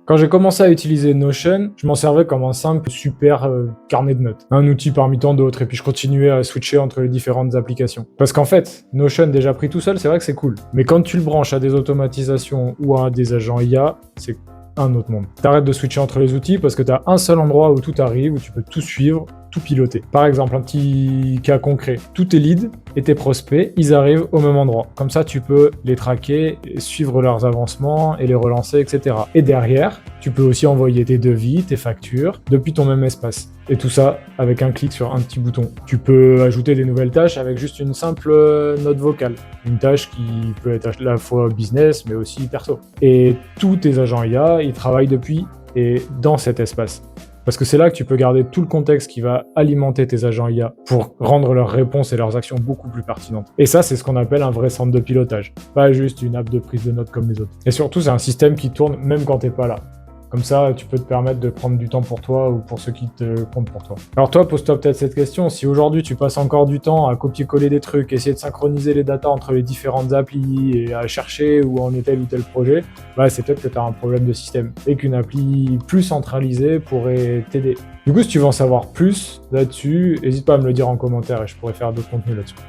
Quand j'ai commencé à utiliser Notion, je m'en servais comme un simple super carnet de notes. Un outil parmi tant d'autres, et puis je continuais à switcher entre les différentes applications. Parce qu'en fait, Notion déjà pris tout seul, c'est vrai que c'est cool. Mais quand tu le branches à des automatisations ou à des agents IA, c'est un autre monde. T'arrêtes de switcher entre les outils parce que t'as un seul endroit où tout arrive, où tu peux tout suivre, tout piloter. Par exemple, un petit cas concret. Tous tes leads et tes prospects, ils arrivent au même endroit. Comme ça, tu peux les traquer, suivre leurs avancements et les relancer, etc. Et derrière, tu peux aussi envoyer tes devis, tes factures depuis ton même espace. Et tout ça avec un clic sur un petit bouton. Tu peux ajouter des nouvelles tâches avec juste une simple note vocale. Une tâche qui peut être à la fois business, mais aussi perso. Et tous tes agents IA, ils travaillent depuis et dans cet espace. Parce que c'est là que tu peux garder tout le contexte qui va alimenter tes agents IA pour rendre leurs réponses et leurs actions beaucoup plus pertinentes. Et ça, c'est ce qu'on appelle un vrai centre de pilotage. Pas juste une app de prise de notes comme les autres. Et surtout, c'est un système qui tourne même quand t'es pas là. Comme ça, tu peux te permettre de prendre du temps pour toi ou pour ceux qui te comptent pour toi. Alors toi, pose-toi peut-être cette question. Si aujourd'hui, tu passes encore du temps à copier-coller des trucs, essayer de synchroniser les datas entre les différentes applis et à chercher où en est tel ou tel projet, bah, c'est peut-être que tu as un problème de système et qu'une appli plus centralisée pourrait t'aider. Du coup, si tu veux en savoir plus là-dessus, n'hésite pas à me le dire en commentaire et je pourrais faire d'autres contenus là-dessus.